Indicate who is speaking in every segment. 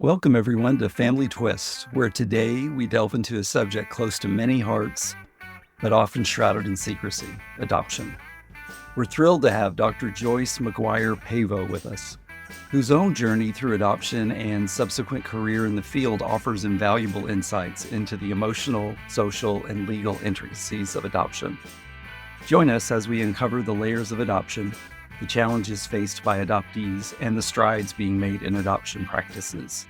Speaker 1: Welcome, everyone, to Family Twist, where today we delve into a subject close to many hearts, but often shrouded in secrecy: adoption. We're thrilled to have Dr. Joyce McGuire Pavo with us, whose own journey through adoption and subsequent career in the field offers invaluable insights into the emotional, social, and legal intricacies of adoption. Join us as we uncover the layers of adoption, the challenges faced by adoptees, and the strides being made in adoption practices.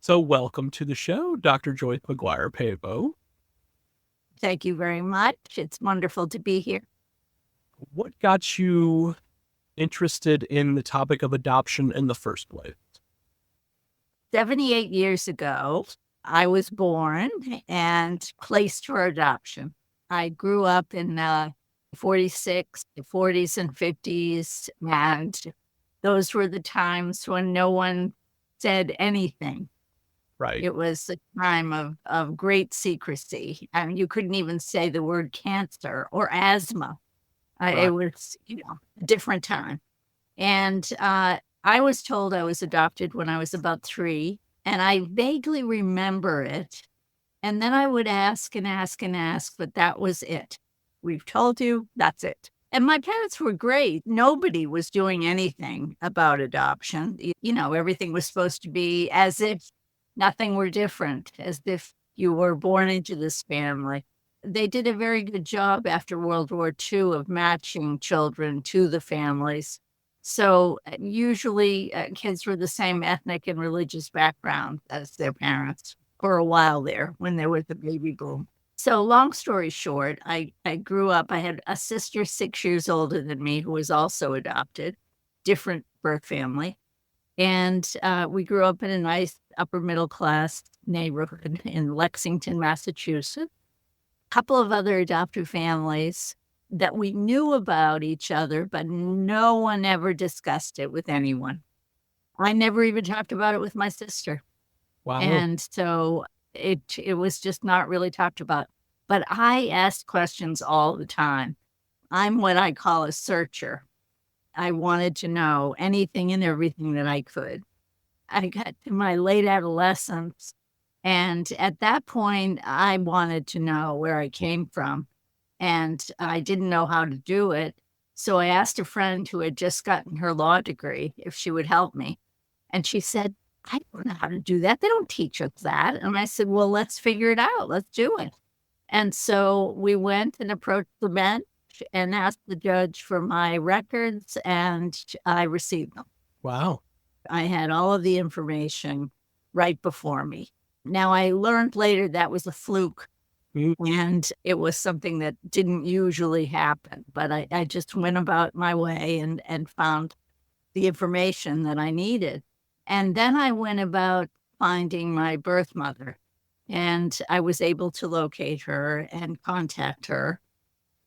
Speaker 2: So welcome to the show, Dr. Joyce McGuire Pavo.
Speaker 3: Thank you very much. It's wonderful to be here.
Speaker 2: What got you interested in the topic of adoption in the first place?
Speaker 3: 78 years ago, I was born and placed for adoption. I grew up in 46, the 40s and 50s, and those were the times when no one said anything.
Speaker 2: Right.
Speaker 3: It was a time of great secrecy. I mean, you couldn't even say the word cancer or asthma.
Speaker 2: Right.
Speaker 3: It was, a different time. And I was told I was adopted when I was about 3, and I vaguely remember it. And then I would ask and ask and ask, but that was it. We've told you, that's it. And my parents were great. Nobody was doing anything about adoption. Everything was supposed to be as if nothing were different, as if you were born into this family. They did a very good job after World War II of matching children to the families. So usually kids were the same ethnic and religious background as their parents for a while there when there was the baby boom. So long story short, I grew up, I had a sister 6 years older than me who was also adopted, different birth family. And we grew up in a nice upper middle class neighborhood in Lexington, Massachusetts. A couple of other adoptive families that we knew about each other, but no one ever discussed it with anyone. I never even talked about it with my sister.
Speaker 2: Wow.
Speaker 3: And so it was just not really talked about. But I asked questions all the time. I'm what I call a searcher. I wanted to know anything and everything that I could. I got to my late adolescence, and at that point, I wanted to know where I came from, and I didn't know how to do it. So I asked a friend who had just gotten her law degree if she would help me. And she said, I don't know how to do that. They don't teach us that. And I said, well, let's figure it out. Let's do it. And so we went and approached the bench and asked the judge for my records, and I received them.
Speaker 2: Wow.
Speaker 3: I had all of the information right before me. Now, I learned later that was a fluke, and it was something that didn't usually happen. But I just went about my way and found the information that I needed. And then I went about finding my birth mother, and I was able to locate her and contact her.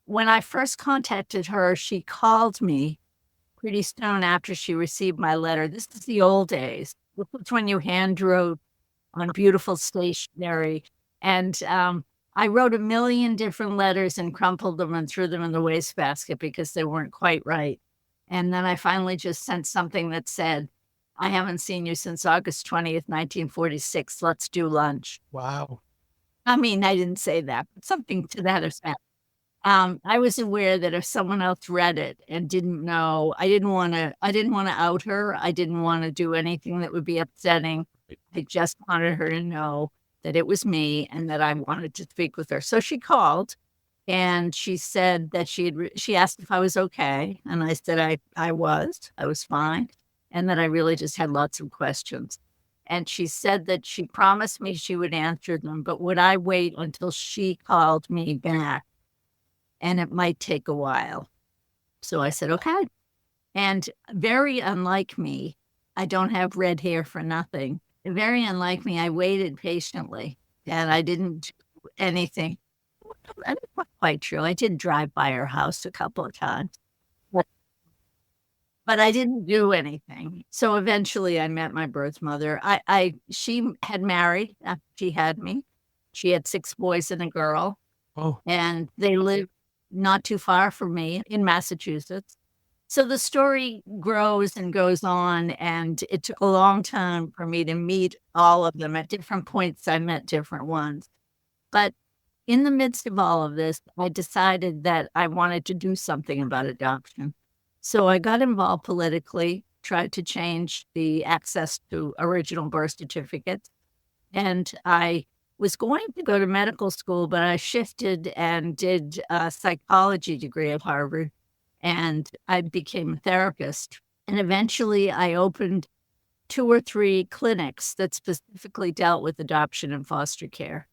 Speaker 3: When I first contacted her, she called me pretty soon after she received my letter. This is the old days. This was when you hand wrote on beautiful stationery. And I wrote a million different letters and crumpled them and threw them in the wastebasket because they weren't quite right. And then I finally just sent something that said, I haven't seen you since August 20th, 1946. Let's do lunch.
Speaker 2: Wow.
Speaker 3: I mean, I didn't say that, but something to that effect. I was aware that if someone else read it and didn't know, I didn't want to out her. I didn't want to do anything that would be upsetting. I just wanted her to know that it was me and that I wanted to speak with her. So she called, and she said that she asked if I was okay. And I said I was fine. And that I really just had lots of questions. And she said that she promised me she would answer them, but would I wait until she called me back? And it might take a while. So I said, okay. And very unlike me, I don't have red hair for nothing. Very unlike me, I waited patiently, and I didn't do anything. That's not quite true. I did drive by her house a couple of times, but I didn't do anything. So eventually I met my birth mother. She had married after she had me. She had 6 boys and a girl.
Speaker 2: Oh.
Speaker 3: And they lived not too far from me in Massachusetts. So the story grows and goes on, and it took a long time for me to meet all of them. At different points, I met different ones. But in the midst of all of this, I decided that I wanted to do something about adoption. So I got involved politically, tried to change the access to original birth certificates. And I was going to go to medical school, but I shifted and did a psychology degree at Harvard, and I became a therapist. And eventually I opened 2 or 3 clinics that specifically dealt with adoption and foster care.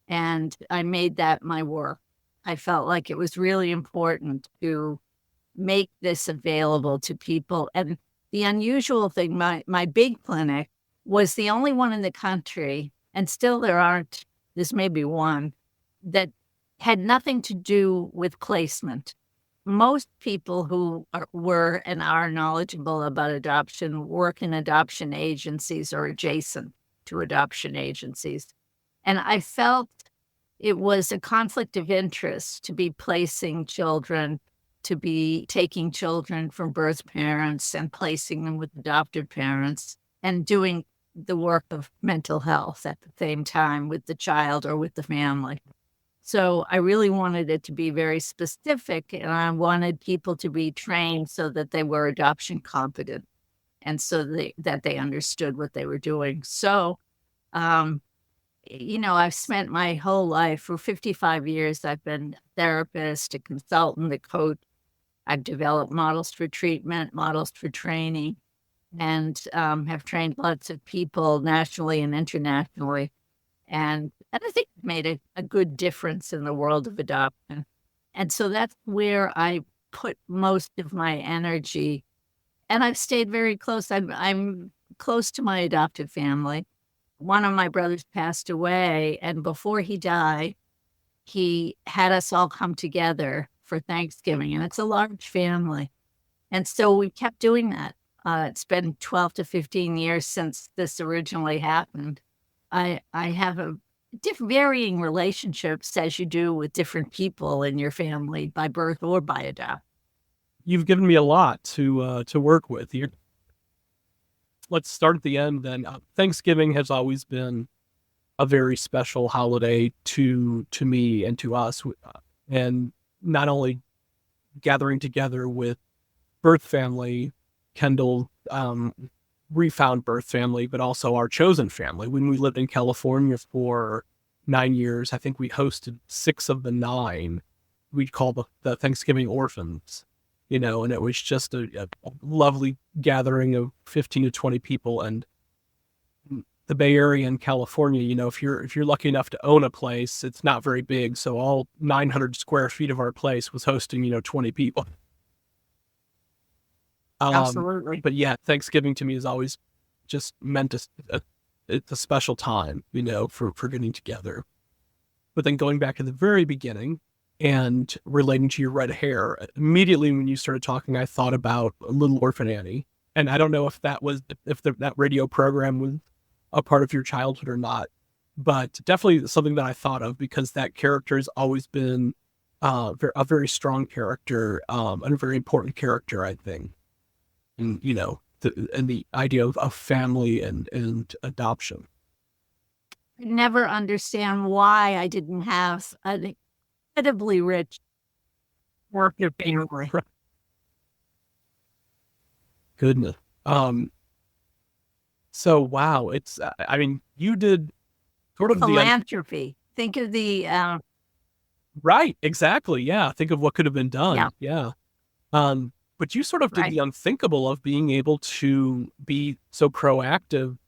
Speaker 3: And I made that my work. I felt like it was really important to make this available to people. And the unusual thing, my big clinic was the only one in the country, and still there's maybe one, that had nothing to do with placement. Most people who were and are knowledgeable about adoption work in adoption agencies or adjacent to adoption agencies. And I felt it was a conflict of interest to be placing children, to be taking children from birth parents and placing them with adoptive parents and doing the work of mental health at the same time with the child or with the family. So I really wanted it to be very specific, and I wanted people to be trained so that they were adoption competent and so that they understood what they were doing. So, I've spent my whole life, for 55 years, I've been a therapist, a consultant, a coach. I've developed models for treatment, models for training, and have trained lots of people nationally and internationally. And I think it made a good difference in the world of adoption. And so that's where I put most of my energy. And I've stayed very close. I'm close to my adoptive family. One of my brothers passed away, and before he died, he had us all come together for Thanksgiving, and it's a large family. And so we kept doing that. It's been 12 to 15 years since this originally happened. I have varying relationships, as you do with different people in your family by birth or by adoption.
Speaker 2: You've given me a lot to work with. Let's start at the end then. Thanksgiving has always been a very special holiday to me and to us. And not only gathering together with birth family, Kendall, refound birth family, but also our chosen family. When we lived in California for 9 years, I think we hosted 6 of the 9 we'd call the Thanksgiving orphans, and it was just a lovely gathering of 15 to 20 people. And the Bay Area in California, if you're lucky enough to own a place, it's not very big. So all 900 square feet of our place was hosting, 20 people.
Speaker 3: Absolutely.
Speaker 2: But yeah, Thanksgiving to me is always just meant it's a special time, for getting together. But then going back to the very beginning and relating to your red hair, immediately when you started talking, I thought about Little Orphan Annie. And I don't know if that radio program was a part of your childhood or not, but definitely something that I thought of because that character has always been a very strong character, and a very important character, I think. And, the idea of family and adoption.
Speaker 3: I never understand why I didn't have an incredibly rich work of family.
Speaker 2: Goodness. So, wow, it's, you did sort of
Speaker 3: philanthropy. Think of the...
Speaker 2: Right, exactly, yeah. Think of what could have been done.
Speaker 3: Yeah.
Speaker 2: But you sort of did the unthinkable of being able to be so proactive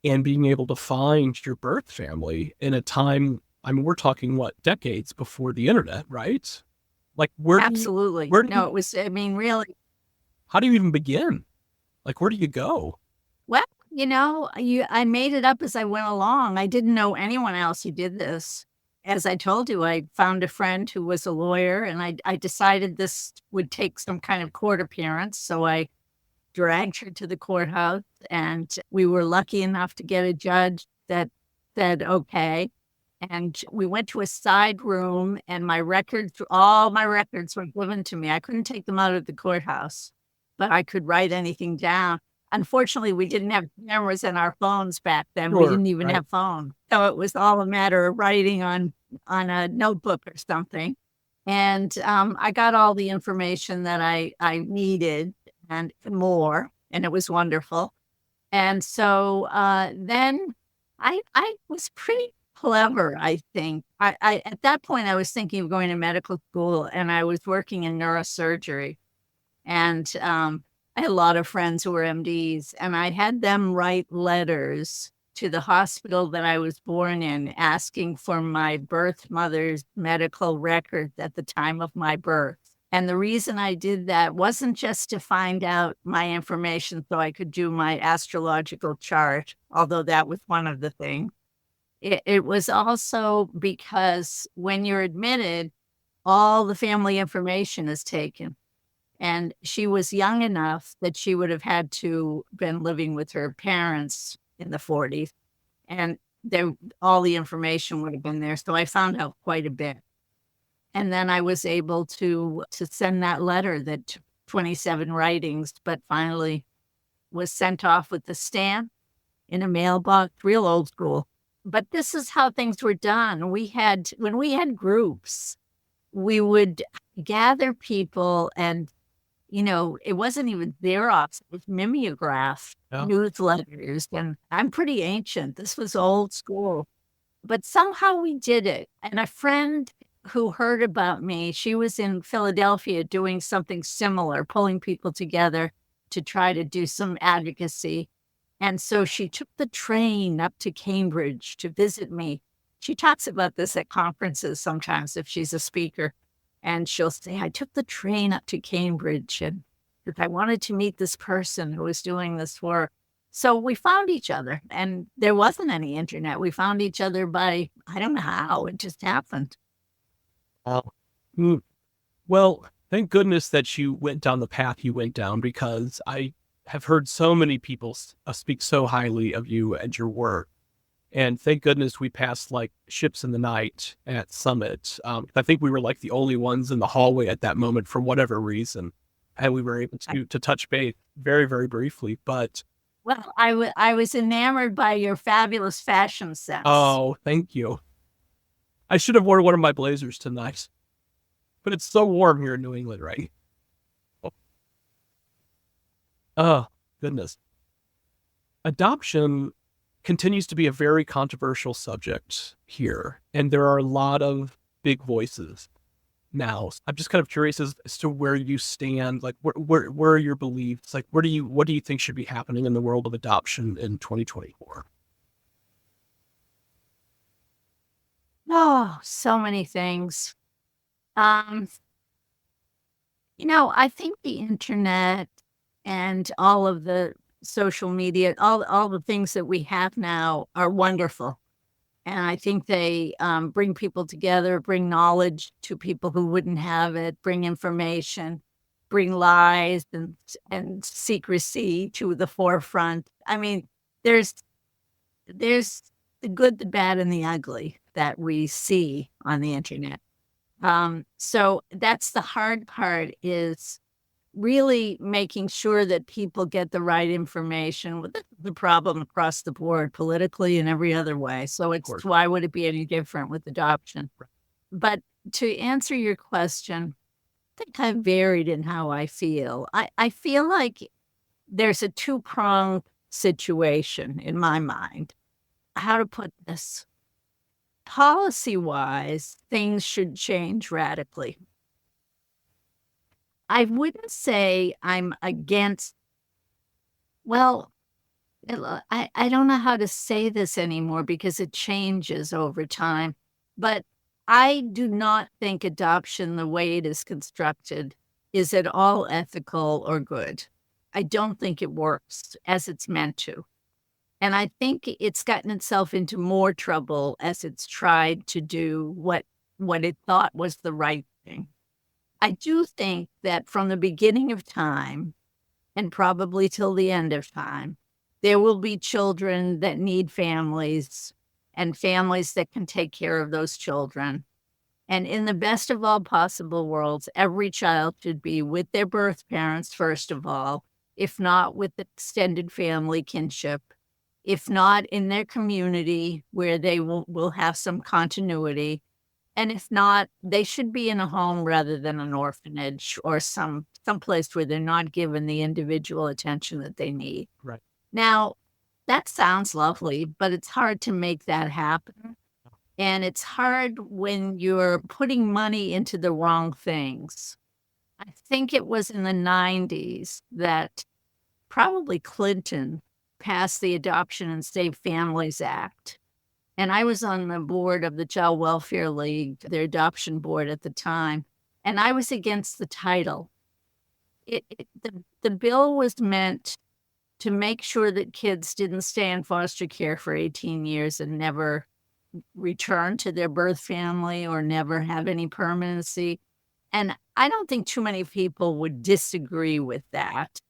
Speaker 2: and being able to find your birth family in a time, we're talking, decades before the internet, right? Like,
Speaker 3: Absolutely. It was, really.
Speaker 2: How do you even begin? Like, where do you go?
Speaker 3: Well, I made it up as I went along. I didn't know anyone else who did this. As I told you, I found a friend who was a lawyer, and I decided this would take some kind of court appearance. So I dragged her to the courthouse, and we were lucky enough to get a judge that said, okay. And we went to a side room, and all my records were given to me. I couldn't take them out of the courthouse, but I could write anything down. Unfortunately, we didn't have cameras in our phones back then. We
Speaker 2: Sure,
Speaker 3: didn't even
Speaker 2: right.
Speaker 3: have phones. So it was all a matter of writing on a notebook or something. And I got all the information that I needed and more, and it was wonderful. And so then I was pretty clever, I think. I at that point, I was thinking of going to medical school, and I was working in neurosurgery. And I had a lot of friends who were MDs, and I had them write letters to the hospital that I was born in, asking for my birth mother's medical records at the time of my birth. And the reason I did that wasn't just to find out my information so I could do my astrological chart, although that was one of the things. It was also because when you're admitted, all the family information is taken. And she was young enough that she would have had to been living with her parents in the 40s. And all the information would have been there. So I found out quite a bit. And then I was able to send that letter that took 27 writings, but finally was sent off with the stamp in a mailbox, real old school. But this is how things were done. When we had groups, we would gather people, and it wasn't even Xerox, it was mimeograph
Speaker 2: Yeah.
Speaker 3: newsletters. And I'm pretty ancient. This was old school. But somehow we did it. And a friend who heard about me, she was in Philadelphia doing something similar, pulling people together to try to do some advocacy. And so she took the train up to Cambridge to visit me. She talks about this at conferences sometimes if she's a speaker. And she'll say, I took the train up to Cambridge and I wanted to meet this person who was doing this work. So we found each other, and there wasn't any internet. We found each other by, I don't know how, it just happened.
Speaker 2: Well, thank goodness that you went down the path you went down, because I have heard so many people speak so highly of you and your work. And thank goodness we passed like ships in the night at Summit. I think we were like the only ones in the hallway at that moment for whatever reason. And we were able to touch base very, very briefly. But
Speaker 3: Well, I was enamored by your fabulous fashion sense.
Speaker 2: oh, thank you. I should have worn one of my blazers tonight. But it's so warm here in New England, right? Oh, goodness. Adoption continues to be a very controversial subject here, and there are a lot of big voices now. I'm just kind of curious as to where you stand. Like, where are your beliefs? Like, what do you think should be happening in the world of adoption in 2024?
Speaker 3: Oh, so many things. I think the internet and all of the social media, all the things that we have now are wonderful. And I think they bring people together, bring knowledge to people who wouldn't have it, bring information, bring lies and secrecy to the forefront. I mean, there's the good, the bad, and the ugly that we see on the internet. So that's the hard part, is really making sure that people get the right information. Well, that's the problem across the board, politically and every other way. So it's why would it be any different with adoption? But to answer your question, I think I'm varied in how I feel. I feel like there's a two-pronged situation in my mind. How to put this? Policy-wise, things should change radically. I wouldn't say I'm against, well, I don't know how to say this anymore because it changes over time, but I do not think adoption, the way it is constructed, is at all ethical or good. I don't think it works as it's meant to. And I think it's gotten itself into more trouble as it's tried to do what it thought was the right thing. I do think that from the beginning of time, and probably till the end of time, there will be children that need families and families that can take care of those children. And in the best of all possible worlds, every child should be with their birth parents, first of all, if not with extended family kinship, if not in their community where they will have some continuity. And if not, they should be in a home rather than an orphanage or some place where they're not given the individual attention that they need.
Speaker 2: Right.
Speaker 3: Now, that sounds lovely, but it's hard to make that happen. And it's hard when you're putting money into the wrong things. I think it was in the 90s that probably Clinton passed the Adoption and Save Families Act. And I was on the board of the Child Welfare League, their adoption board at the time, and I was against the title. The bill was meant to make sure that kids didn't stay in foster care for 18 years and never return to their birth family or never have any permanency. And I don't think too many people would disagree with that.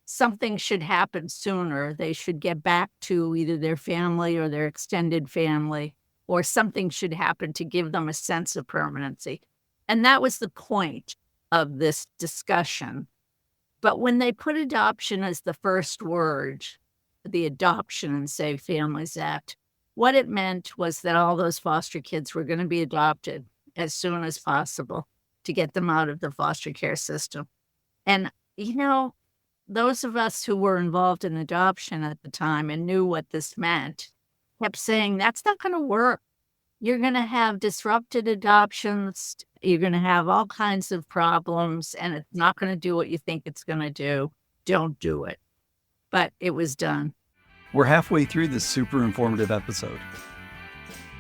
Speaker 3: Something should happen sooner. They should get back to either their family or their extended family, or something should happen to give them a sense of permanency. And that was the point of this discussion. But when they put adoption as the first word, the Adoption and Save Families Act, what it meant was that all those foster kids were going to be adopted as soon as possible to get them out of the foster care system. And, those of us who were involved in adoption at the time and knew what this meant kept saying, that's not going to work. You're going to have disrupted adoptions. You're going to have all kinds of problems, and it's not going to do what you think it's going to do. Don't do it. But it was done.
Speaker 1: We're halfway through this super informative episode.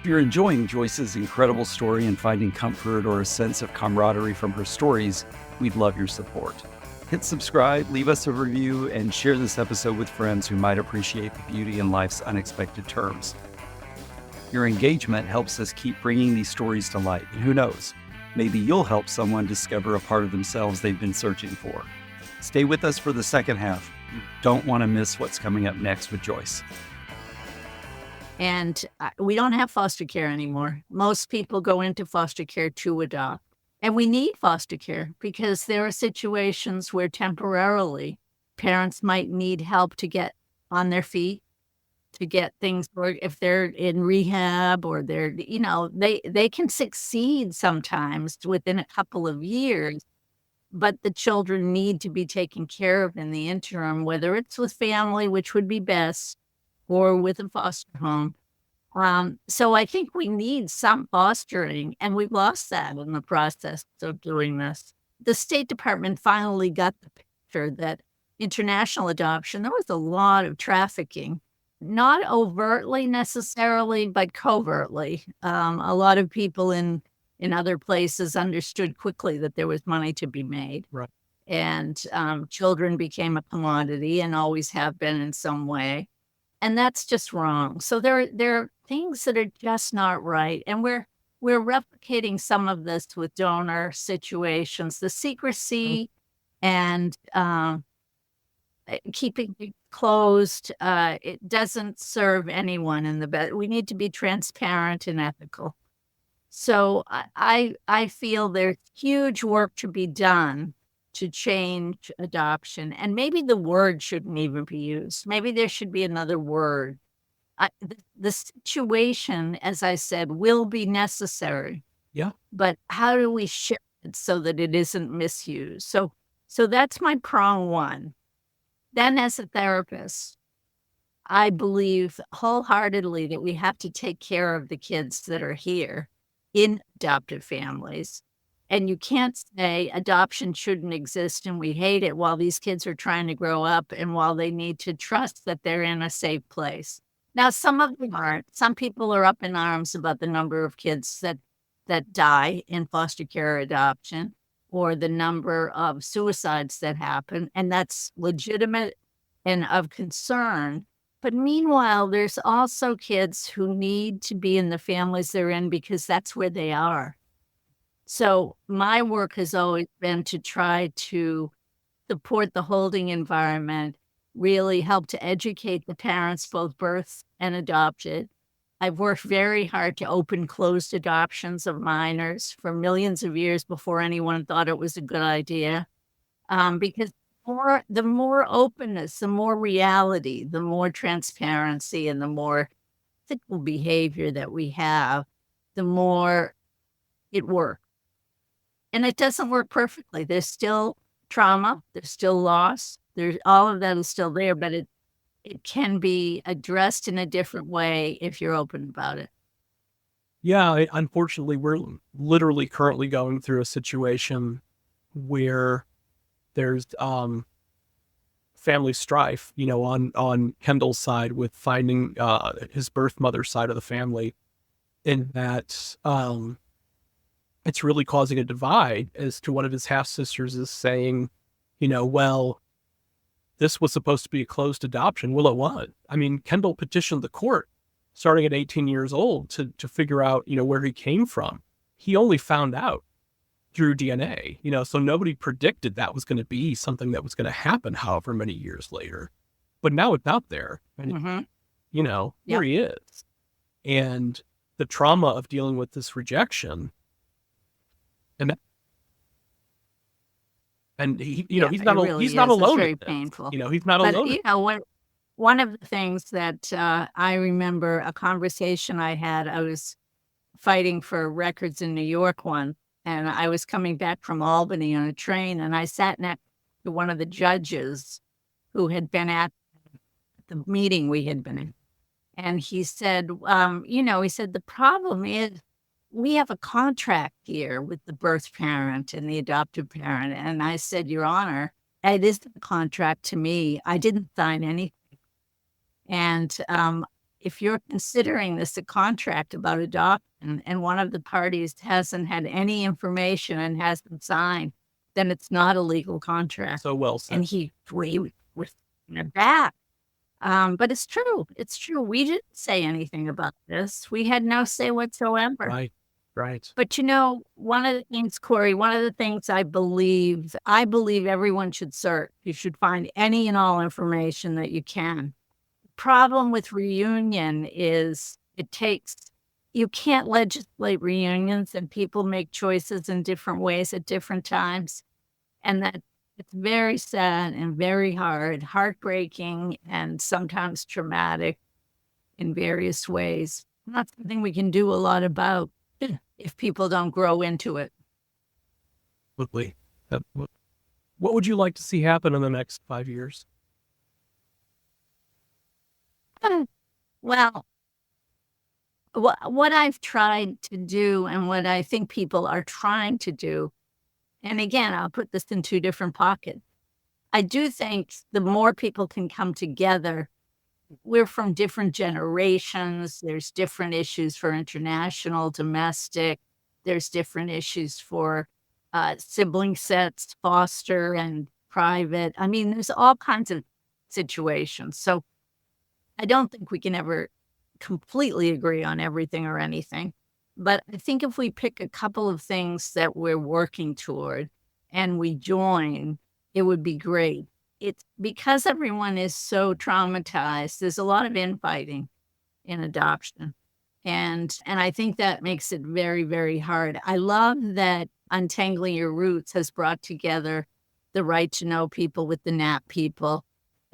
Speaker 1: If you're enjoying Joyce's incredible story and finding comfort or a sense of camaraderie from her stories, we'd love your support. Hit subscribe, leave us a review, and share this episode with friends who might appreciate the beauty in life's unexpected terms. Your engagement helps us keep bringing these stories to light, and who knows, maybe you'll help someone discover a part of themselves they've been searching for. Stay with us for the second half. You don't want to miss what's coming up next with Joyce.
Speaker 3: And we don't have foster care anymore. Most people go into foster care to adopt. And we need foster care because there are situations where temporarily parents might need help to get on their feet, to get things, or if they're in rehab or they can succeed sometimes within a couple of years, but the children need to be taken care of in the interim, whether it's with family, which would be best, or with a foster home. So I think we need some fostering, and we've lost that in the process of doing this. The State Department finally got the picture that international adoption, there was a lot of trafficking, not overtly necessarily, but covertly. A lot of people in other places understood quickly that there was money to be made.
Speaker 2: Right.
Speaker 3: And children became a commodity and always have been in some way. And that's just wrong. So there are things that are just not right. And we're replicating some of this with donor situations. The secrecy and keeping it closed, it doesn't serve anyone in the best. We need to be transparent and ethical. So I feel there's huge work to be done to change adoption. And maybe the word shouldn't even be used. Maybe there should be another word. The situation, as I said, will be necessary.
Speaker 2: Yeah.
Speaker 3: But how do we shift it so that it isn't misused? So that's my prong one. Then as a therapist, I believe wholeheartedly that we have to take care of the kids that are here in adoptive families. And you can't say adoption shouldn't exist and we hate it while these kids are trying to grow up and while they need to trust that they're in a safe place. Now, some of them aren't. Some people are up in arms about the number of kids that die in foster care or adoption, or the number of suicides that happen. And that's legitimate and of concern. But meanwhile, there's also kids who need to be in the families they're in because that's where they are. So my work has always been to try to support the holding environment, really help to educate the parents, both birth and adopted, I've worked very hard to open closed adoptions of minors for millions of years before anyone thought it was a good idea. Because the more openness, the more reality, the more transparency, and the more ethical behavior that we have, the more it works. And it doesn't work perfectly. There's still trauma, there's still loss, there's all of that is still there, but it can be addressed in a different way if you're open about it.
Speaker 2: Yeah, unfortunately, we're literally currently going through a situation where there's family strife, on Kendall's side with finding his birth mother's side of the family, and that it's really causing a divide as to one of his half sisters is saying, well, this was supposed to be a closed adoption. Well, it was. I mean, Kendall petitioned the court starting at 18 years old to figure out, where he came from. He only found out through DNA, so nobody predicted that was going to be something that was going to happen however many years later. But now it's out there, and, here he is. And the trauma of dealing with this rejection, and he, he's not alone.
Speaker 3: It's very painful.
Speaker 2: He's not alone.
Speaker 3: One of the things that I remember a conversation I had, I was fighting for records in New York once, and I was coming back from Albany on a train, and I sat next to one of the judges who had been at the meeting we had been in. And he said, the problem is we have a contract here with the birth parent and the adoptive parent. And I said, Your Honor, it isn't a contract to me. I didn't sign anything. And if you're considering this a contract about adoption and one of the parties hasn't had any information and hasn't signed, then it's not a legal contract.
Speaker 2: So well said.
Speaker 3: And he was back. But it's true. It's true. We didn't say anything about this. We had no say whatsoever.
Speaker 2: Right.
Speaker 3: But one of the things, Corey, I believe everyone should search. You should find any and all information that you can. Problem with reunion is you can't legislate reunions, and people make choices in different ways at different times. And that it's very sad and very hard, heartbreaking, and sometimes traumatic in various ways. Not something we can do a lot about if people don't grow into it.
Speaker 2: Absolutely. What would you like to see happen in the next 5 years?
Speaker 3: Well, what I've tried to do and what I think people are trying to do, and again, I'll put this in two different pockets. I do think the more people can come together, we're from different generations. There's different issues for international, domestic. There's different issues for sibling sets, foster and private. I mean, there's all kinds of situations. So I don't think we can ever completely agree on everything or anything. But I think if we pick a couple of things that we're working toward and we join, it would be great. It's because everyone is so traumatized. There's a lot of infighting in adoption. And I think that makes it very, very hard. I love that Untangling Your Roots has brought together the Right to Know people with the NAP people.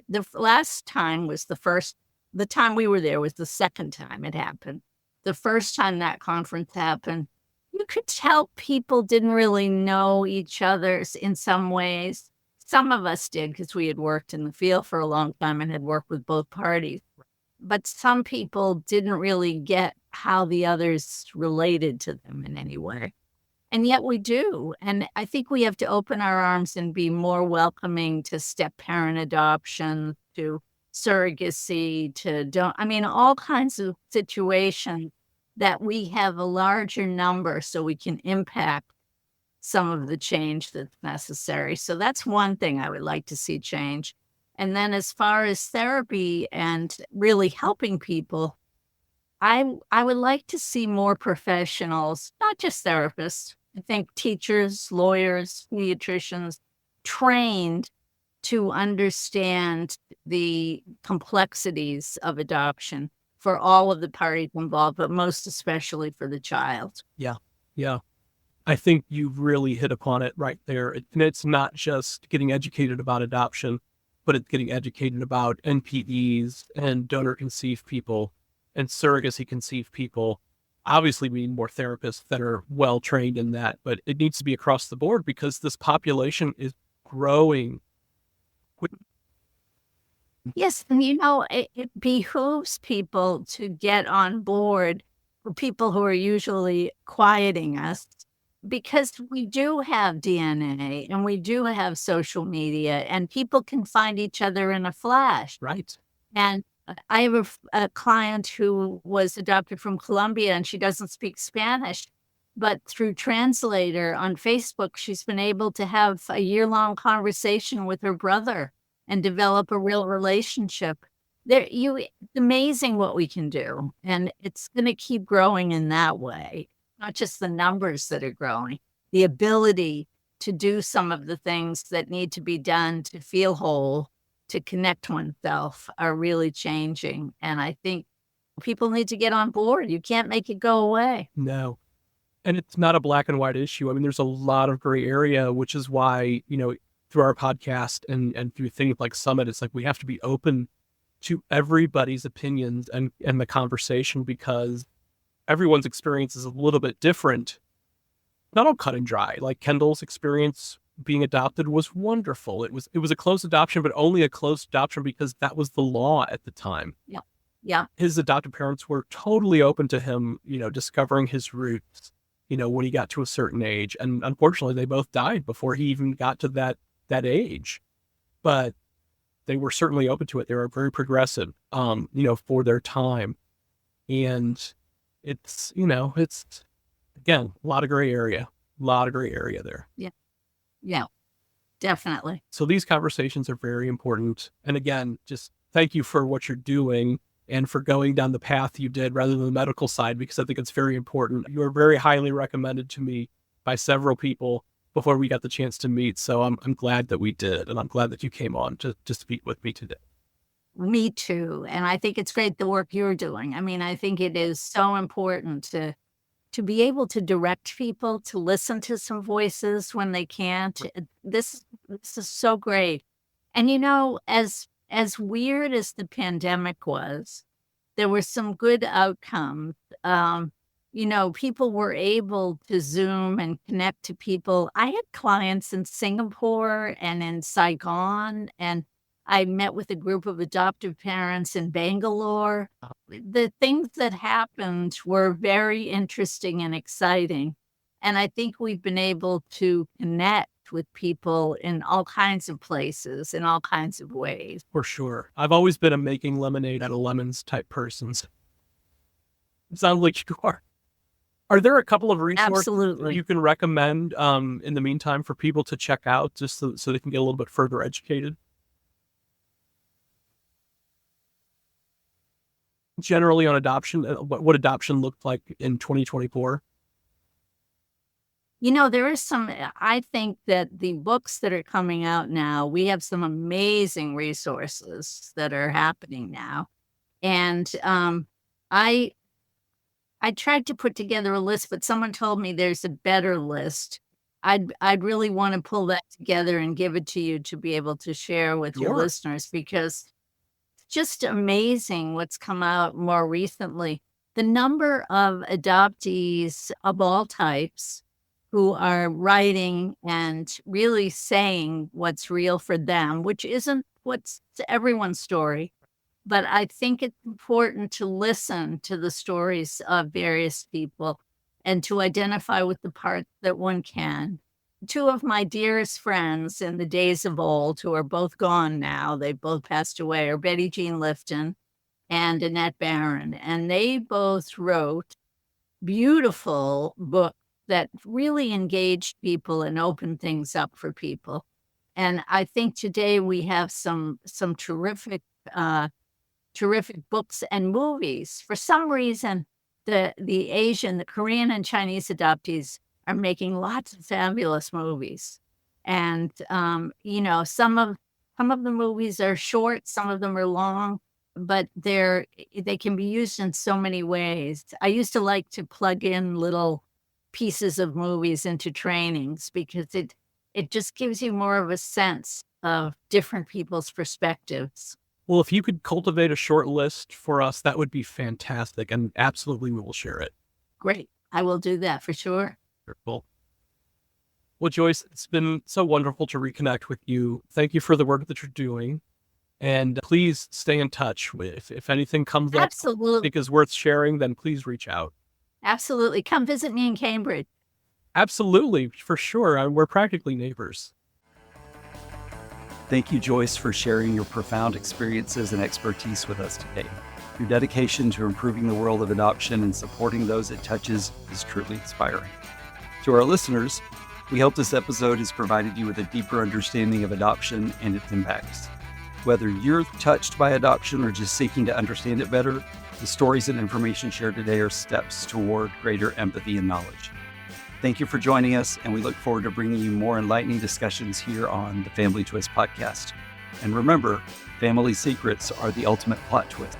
Speaker 3: The last time was the time we were there was the second time it happened. The first time that conference happened, you could tell people didn't really know each other in some ways. Some of us did because we had worked in the field for a long time and had worked with both parties. But some people didn't really get how the others related to them in any way. And yet we do. And I think we have to open our arms and be more welcoming to step-parent adoption, to surrogacy, all kinds of situations that we have a larger number so we can impact some of the change that's necessary. So that's one thing I would like to see change. And then as far as therapy and really helping people, I would like to see more professionals, not just therapists. I think teachers, lawyers, pediatricians, trained to understand the complexities of adoption for all of the parties involved, but most especially for the child.
Speaker 2: Yeah. Yeah. I think you've really hit upon it right there. And it's not just getting educated about adoption, but it's getting educated about NPEs and donor conceived people and surrogacy conceived people. Obviously, we need more therapists that are well trained in that, but it needs to be across the board because this population is growing.
Speaker 3: Yes, and it behooves people to get on board for people who are usually quieting us because we do have DNA and we do have social media and people can find each other in a flash.
Speaker 2: Right.
Speaker 3: And I have a client who was adopted from Colombia and she doesn't speak Spanish, but through Translator on Facebook, she's been able to have a year-long conversation with her brother and develop a real relationship. It's amazing what we can do, and it's going to keep growing in that way. Not just the numbers that are growing, the ability to do some of the things that need to be done to feel whole, to connect oneself are really changing. And I think people need to get on board. You can't make it go away.
Speaker 2: No. And it's not a black and white issue. I mean, there's a lot of gray area, which is why, through our podcast and through things like Summit, it's like we have to be open to everybody's opinions and the conversation because everyone's experience is a little bit different. Not all cut and dry. Like Kendall's experience being adopted was wonderful. It was a close adoption, but only a close adoption because that was the law at the time.
Speaker 3: Yeah. Yeah.
Speaker 2: His adoptive parents were totally open to him, discovering his roots, when he got to a certain age. And unfortunately, they both died before he even got to that age. But they were certainly open to it. They were very progressive, for their time. And it's again, a lot of gray area there.
Speaker 3: Yeah. Yeah, definitely.
Speaker 2: So these conversations are very important. And again, just thank you for what you're doing and for going down the path you did rather than the medical side, because I think it's very important. You were very highly recommended to me by several people before we got the chance to meet. So I'm glad that we did. And I'm glad that you came on to speak with me today.
Speaker 3: Me too. And I think it's great the work you're doing. I mean, I think it is so important to be able to direct people to listen to some voices when they can't. This is so great. And as weird as the pandemic was, there were some good outcomes. People were able to Zoom and connect to people. I had clients in Singapore and in Saigon, and I met with a group of adoptive parents in Bangalore. The things that happened were very interesting and exciting. And I think we've been able to connect with people in all kinds of places, in all kinds of ways.
Speaker 2: For sure. I've always been a making lemonade out of lemons type person. It sounds like you are. Are there a couple of resources
Speaker 3: Absolutely.
Speaker 2: you can recommend in the meantime for people to check out just so they can get a little bit further educated? Generally on adoption, what adoption looked like in 2024?
Speaker 3: There is I think that the books that are coming out now, we have some amazing resources that are happening now. And I tried to put together a list, but someone told me there's a better list. I'd really want to pull that together and give it to you to be able to share with your
Speaker 2: Sure.
Speaker 3: listeners, because it's just amazing what's come out more recently. The number of adoptees of all types who are writing and really saying what's real for them, which isn't what's everyone's story. But I think it's important to listen to the stories of various people and to identify with the parts that one can. Two of my dearest friends in the days of old, who are both gone now, they both passed away, are Betty Jean Lifton and Annette Barron. And they both wrote beautiful books that really engaged people and opened things up for people. And I think today we have some terrific books and movies. For some reason, the Korean and Chinese adoptees are making lots of fabulous movies. And some of the movies are short, some of them are long, but they can be used in so many ways. I used to like to plug in little pieces of movies into trainings because it just gives you more of a sense of different people's perspectives.
Speaker 2: Well, if you could cultivate a short list for us, that would be fantastic. And absolutely, we will share it.
Speaker 3: Great. I will do that for sure.
Speaker 2: Wonderful. Well, Joyce, it's been so wonderful to reconnect with you. Thank you for the work that you're doing. And please stay in touch. If anything comes up
Speaker 3: Absolutely.
Speaker 2: because worth sharing, then please reach out.
Speaker 3: Absolutely. Come visit me in Cambridge.
Speaker 2: Absolutely, for sure. We're practically neighbors.
Speaker 1: Thank you, Joyce, for sharing your profound experiences and expertise with us today. Your dedication to improving the world of adoption and supporting those it touches is truly inspiring. To our listeners, we hope this episode has provided you with a deeper understanding of adoption and its impacts. Whether you're touched by adoption or just seeking to understand it better, the stories and information shared today are steps toward greater empathy and knowledge. Thank you for joining us, and we look forward to bringing you more enlightening discussions here on the Family Twist podcast. And remember, family secrets are the ultimate plot twist.